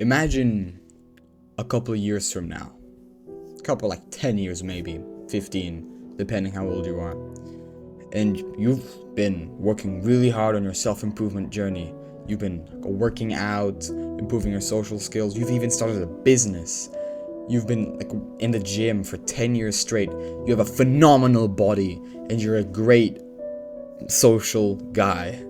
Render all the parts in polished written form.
Imagine a couple of years from now, a couple like 10 years maybe, 15, depending how old you are, and you've been working really hard on your self-improvement journey. You've been working out, improving your social skills. You've even started a business. You've been in the gym for 10 years straight. You have a phenomenal body and you're a great social guy.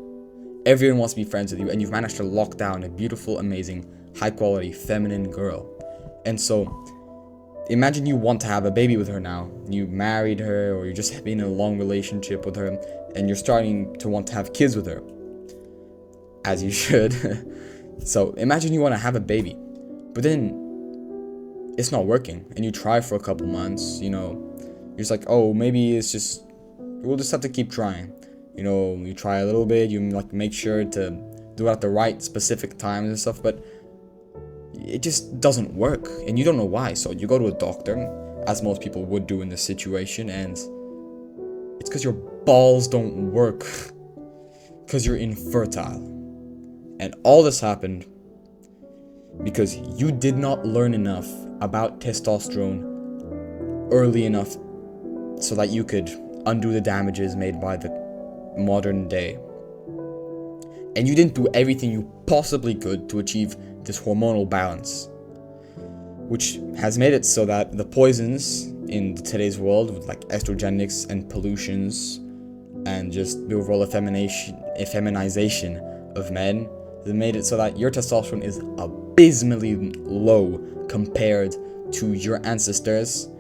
Everyone wants to be friends with you, and you've managed to lock down a beautiful, amazing, high-quality, feminine girl. And so, imagine you want to have a baby with her now. You married her, or you're just been in a long relationship with her, and you're starting to want to have kids with her. As you should. So, imagine you want to have a baby, but then it's not working, and you try for a couple months, you're just like, oh, maybe we'll just have to keep trying. You try a little bit, you make sure to do it at the right specific times and stuff, but it just doesn't work, and you don't know why. So you go to a doctor, as most people would do in this situation, and it's because your balls don't work, because you're infertile. And all this happened because you did not learn enough about testosterone early enough so that you could undo the damages made by the modern day. And you didn't do everything you possibly could to achieve this hormonal balance, which has made it so that the poisons in today's world, with estrogenics and pollutions and just the overall effeminization of men, has made it so that your testosterone is abysmally low compared to your ancestors.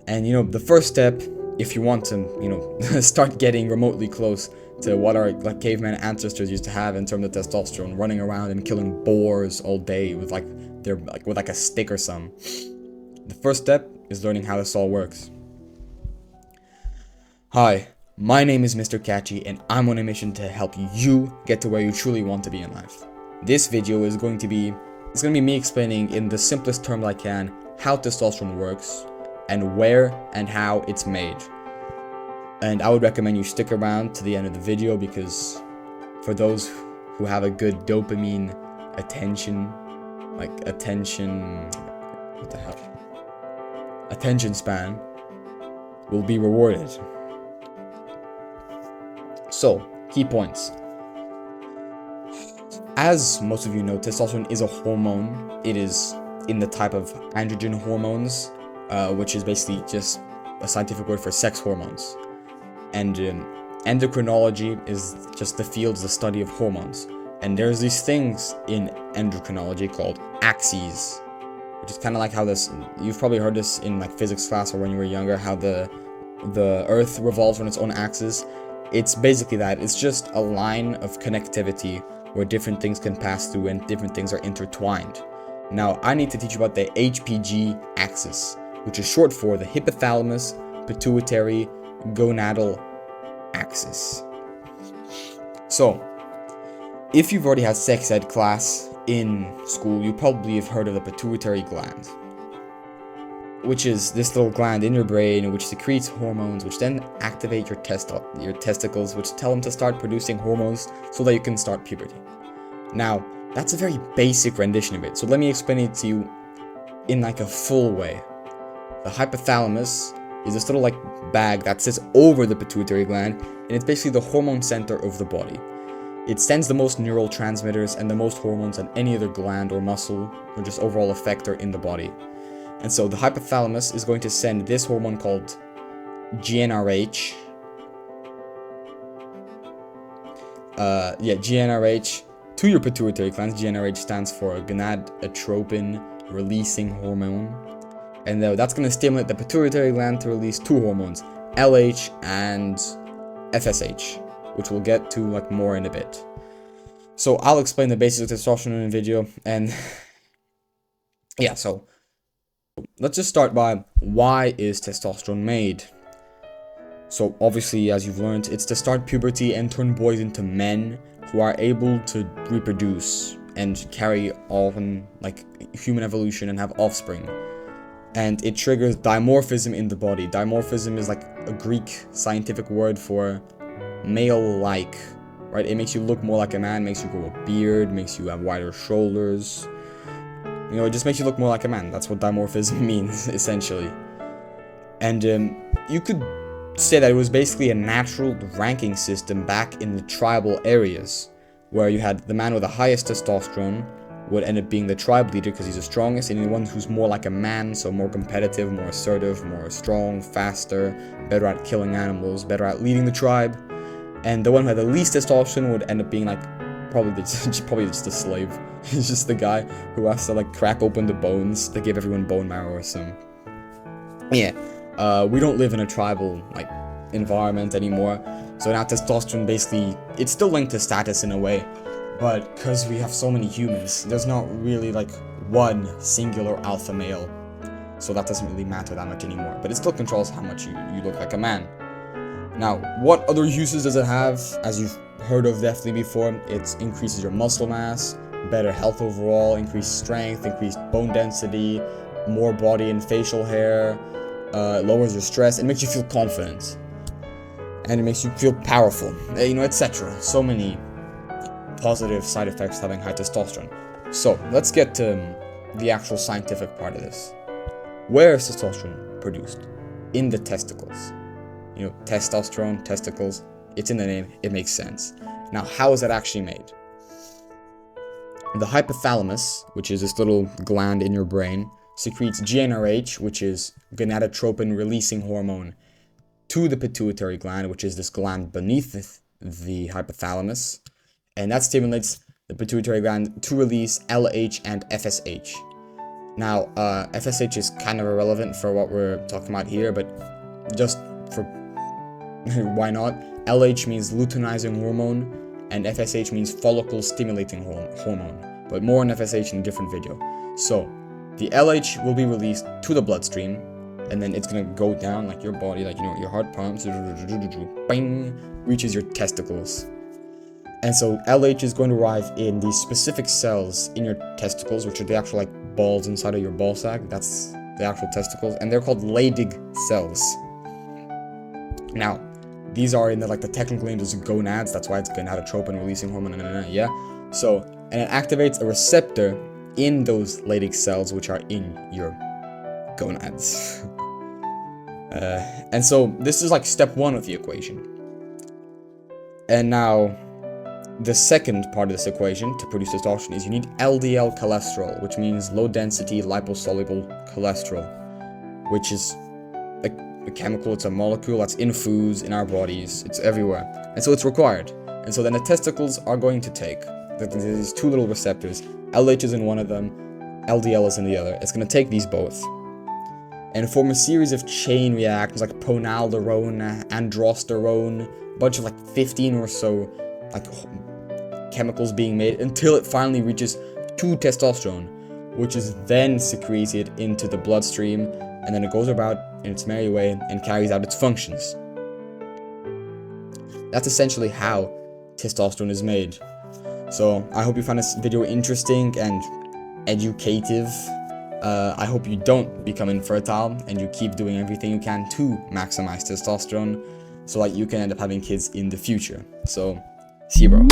And the first step, if you want to, start getting remotely close to what our caveman ancestors used to have in terms of testosterone, running around and killing boars all day with with a stick or something. The first step is learning how this all works. Hi, my name is Mr. Catchy, and I'm on a mission to help you get to where you truly want to be in life. This video is going to be me explaining in the simplest terms I can how testosterone works, and where and how it's made. And I would recommend you stick around to the end of the video, because for those who have a good dopamine attention span, will be rewarded. So, key points. As most of you know, testosterone is a hormone. It is in the type of androgen hormones, which is basically just a scientific word for sex hormones. And endocrinology is just the study of hormones. And there's these things in endocrinology called axes, which is kind of like how you've probably heard this in physics class or when you were younger, how the earth revolves on its own axis. It's basically that. It's just a line of connectivity where different things can pass through and different things are intertwined. Now, I need to teach you about the HPG axis, which is short for the hypothalamus pituitary gonadal axis. So, if you've already had sex ed class in school, you probably have heard of the pituitary gland, which is this little gland in your brain which secretes hormones, which then activate your testicles, which tell them to start producing hormones so that you can start puberty. Now, that's a very basic rendition of it, so let me explain it to you in a full way. The hypothalamus is this little bag that sits over the pituitary gland, and it's basically the hormone center of the body. It sends the most neural transmitters and the most hormones than any other gland or muscle or just overall effector in the body. And so the hypothalamus is going to send this hormone called GnRH. GnRH to your pituitary gland. GnRH stands for gonadotropin releasing hormone. And that's going to stimulate the pituitary gland to release two hormones, LH and FSH, which we'll get to more in a bit. So I'll explain the basics of testosterone in a video, and yeah, so let's just start by, why is testosterone made? So obviously, as you've learned, it's to start puberty and turn boys into men who are able to reproduce and carry on human evolution and have offspring. And it triggers dimorphism in the body. Dimorphism is a Greek scientific word for male-like, right? It makes you look more like a man, makes you grow a beard, makes you have wider shoulders, You know, it just makes you look more like a man. That's what dimorphism means, essentially. And you could say that it was basically a natural ranking system back in the tribal areas, where you had the man with the highest testosterone would end up being the tribe leader because he's the strongest, and the one who's more like a man, so more competitive, more assertive, more strong, faster, better at killing animals, better at leading the tribe. And the one who had the least testosterone would end up being like probably just a slave. He's just the guy who has to like crack open the bones to give everyone bone marrow or some. Yeah, we don't live in a tribal like environment anymore, so now testosterone basically, it's still linked to status in a way, but because we have so many humans, there's not really like one singular alpha male, so that doesn't really matter that much anymore, but it still controls how much you look like a man. Now, what other uses does it have? As you've heard of definitely before, it increases your muscle mass, better health overall, increased strength, increased bone density, more body and facial hair, lowers your stress, it makes you feel confident, and it makes you feel powerful, you know, etc. So many positive side effects having high testosterone. So let's get to the actual scientific part of this. Where is testosterone produced? In the testicles. You know, testosterone, testicles, it's in the name, it makes sense. Now, how is that actually made? The hypothalamus, which is this little gland in your brain, secretes GnRH, which is gonadotropin releasing hormone, to the pituitary gland, which is this gland beneath the hypothalamus, and that stimulates the pituitary gland to release LH and FSH. Now, FSH is kind of irrelevant for what we're talking about here, but just for why not? LH means luteinizing hormone, and FSH means follicle stimulating hormone, but more on FSH in a different video. So, the LH will be released to the bloodstream, and then it's gonna go down like your body, like, you know, your heart pumps, bang, reaches your testicles. And so LH is going to arrive in these specific cells in your testicles, which are the actual like balls inside of your ball sack. That's the actual testicles, and they're called Leydig cells. Now, these are in the technical name is gonads. That's why it's gonadotropin releasing hormone. Yeah. So, and it activates a receptor in those Leydig cells, which are in your gonads. And so this is like step one of the equation. And now, the second part of this equation to produce testosterone is you need LDL cholesterol, which means low density liposoluble cholesterol, which is a chemical, it's a molecule that's in foods, in our bodies, it's everywhere. And so it's required. And so then the testicles are going to take these two little receptors, LH is in one of them, LDL is in the other. It's going to take these both and form a series of chain reactions like pronalderone, androsterone, a bunch of 15 or so chemicals being made until it finally reaches to testosterone, which is then secreted into the bloodstream, and then it goes about in its merry way and carries out its functions. That's essentially how testosterone is made. So I hope you found this video interesting and educative. I hope you don't become infertile and you keep doing everything you can to maximize testosterone so that you can end up having kids in the future. So, see you, bro.